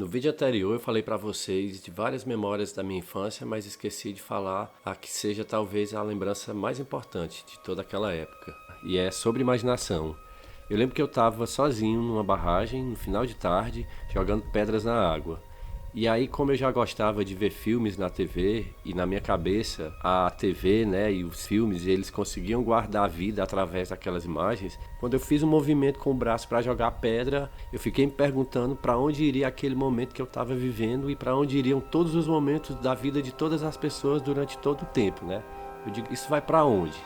No vídeo anterior eu falei para vocês de várias memórias da minha infância, mas esqueci de falar a que seja talvez a lembrança mais importante de toda aquela época. E é sobre imaginação. Eu lembro que eu estava sozinho numa barragem, no final de tarde, jogando pedras na água. E aí, como eu já gostava de ver filmes na TV, e na minha cabeça a TV, né, e os filmes, eles conseguiam guardar a vida através daquelas imagens, quando eu fiz um movimento com o braço para jogar pedra, eu fiquei me perguntando para onde iria aquele momento que eu estava vivendo e para onde iriam todos os momentos da vida de todas as pessoas durante todo o tempo, né? Eu digo, isso vai para onde?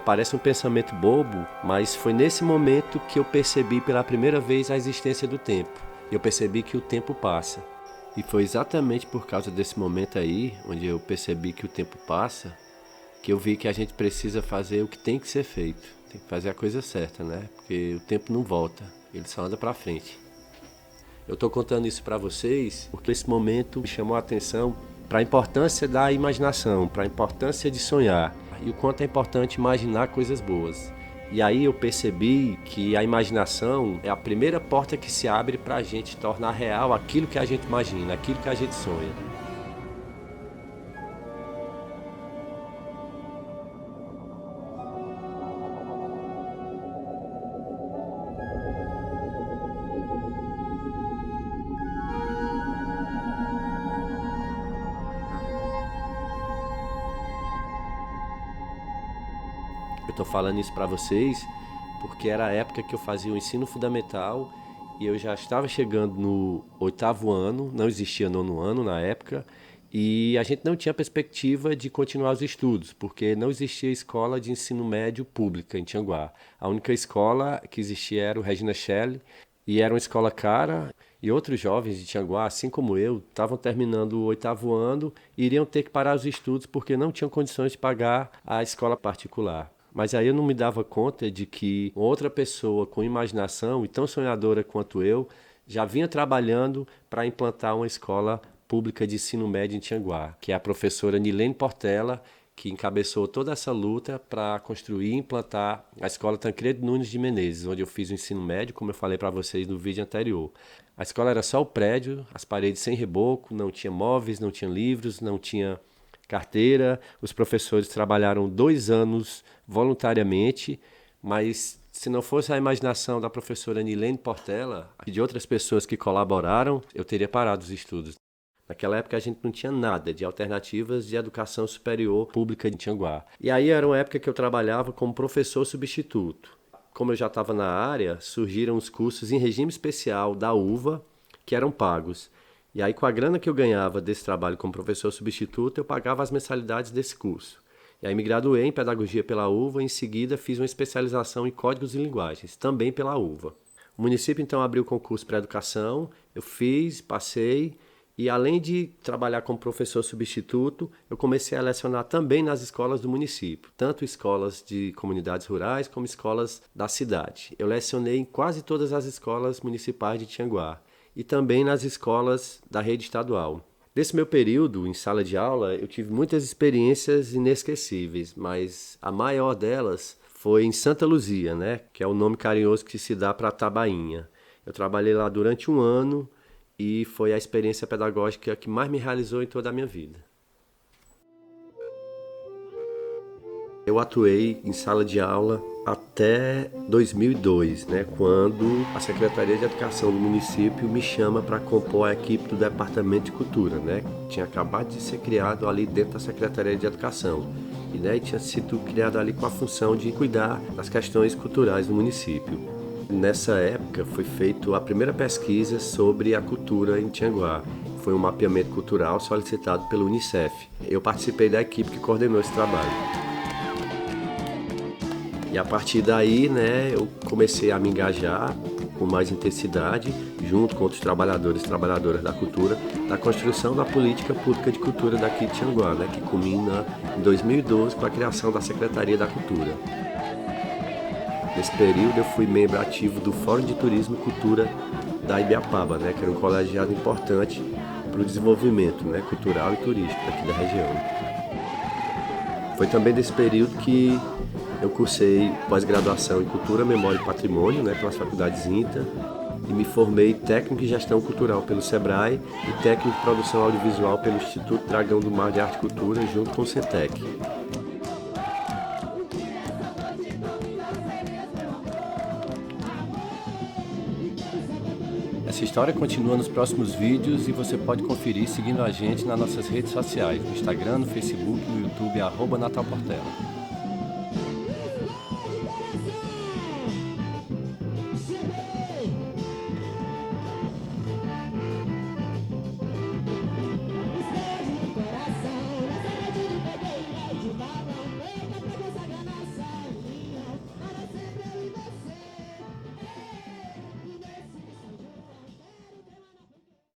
Parece um pensamento bobo, mas foi nesse momento que eu percebi pela primeira vez a existência do tempo. Eu percebi que o tempo passa. E foi exatamente por causa desse momento aí, onde eu percebi que o tempo passa, que eu vi que a gente precisa fazer o que tem que ser feito. Tem que fazer a coisa certa, né? Porque o tempo não volta, ele só anda pra frente. Eu tô contando isso pra vocês porque esse momento me chamou a atenção para a importância da imaginação, para a importância de sonhar e o quanto é importante imaginar coisas boas. E aí eu percebi que a imaginação é a primeira porta que se abre para a gente tornar real aquilo que a gente imagina, aquilo que a gente sonha. Eu estou falando isso para vocês porque era a época que eu fazia o ensino fundamental e eu já estava chegando no oitavo ano, não existia nono ano na época, e a gente não tinha perspectiva de continuar os estudos, porque não existia escola de ensino médio pública em Tianguá. A única escola que existia era o Regina Shelley, e era uma escola cara, e outros jovens de Tianguá, assim como eu, estavam terminando o oitavo ano e iriam ter que parar os estudos porque não tinham condições de pagar a escola particular. Mas aí eu não me dava conta de que outra pessoa com imaginação e tão sonhadora quanto eu já vinha trabalhando para implantar uma escola pública de ensino médio em Tianguá, que é a professora Nilene Portela, que encabeçou toda essa luta para construir e implantar a escola Tancredo Nunes de Menezes, onde eu fiz o ensino médio, como eu falei para vocês no vídeo anterior. A escola era só o prédio, as paredes sem reboco, não tinha móveis, não tinha livros, não tinha carteira. Os professores trabalharam 2 anos voluntariamente, mas se não fosse a imaginação da professora Nilene Portela e de outras pessoas que colaboraram, eu teria parado os estudos. Naquela época a gente não tinha nada de alternativas de educação superior pública em Tianguá. E aí era uma época que eu trabalhava como professor substituto. Como eu já estava na área, surgiram os cursos em regime especial da UVA, que eram pagos. E aí com a grana que eu ganhava desse trabalho como professor substituto, eu pagava as mensalidades desse curso. E aí me graduei em pedagogia pela UVA e em seguida fiz uma especialização em códigos e linguagens, também pela UVA. O município então abriu o concurso para educação, eu fiz, passei. E além de trabalhar como professor substituto, eu comecei a lecionar também nas escolas do município, tanto escolas de comunidades rurais como escolas da cidade. Eu lecionei em quase todas as escolas municipais de Tianguá e também nas escolas da rede estadual. Nesse meu período em sala de aula, eu tive muitas experiências inesquecíveis, mas a maior delas foi em Santa Luzia, né, que é o nome carinhoso que se dá para a Tabainha. Eu trabalhei lá durante um ano e foi a experiência pedagógica que mais me realizou em toda a minha vida. Eu atuei em sala de aula até 2002, né, quando a Secretaria de Educação do município me chama para compor a equipe do Departamento de Cultura, né, que tinha acabado de ser criado ali dentro da Secretaria de Educação. E tinha sido criado ali com a função de cuidar das questões culturais do município. Nessa época foi feita a primeira pesquisa sobre a cultura em Tianguá. Foi um mapeamento cultural solicitado pelo Unicef. Eu participei da equipe que coordenou esse trabalho. E a partir daí, né, eu comecei a me engajar com mais intensidade, junto com outros trabalhadores e trabalhadoras da cultura, na construção da política pública de cultura daqui de Tianguá, né, que culmina em 2012 com a criação da Secretaria da Cultura. Nesse período eu fui membro ativo do Fórum de Turismo e Cultura da Ibiapaba, né, que era um colegiado importante para o desenvolvimento, né, cultural e turístico aqui da região. Foi também desse período que eu cursei pós-graduação em Cultura, Memória e Patrimônio, né, pelas faculdades INTA, e me formei técnico em gestão cultural pelo Sebrae e técnico em produção audiovisual pelo Instituto Dragão do Mar de Arte e Cultura, junto com o CETEC. Essa história continua nos próximos vídeos e você pode conferir seguindo a gente nas nossas redes sociais, no Instagram, no Facebook, no YouTube, @Natal Portela.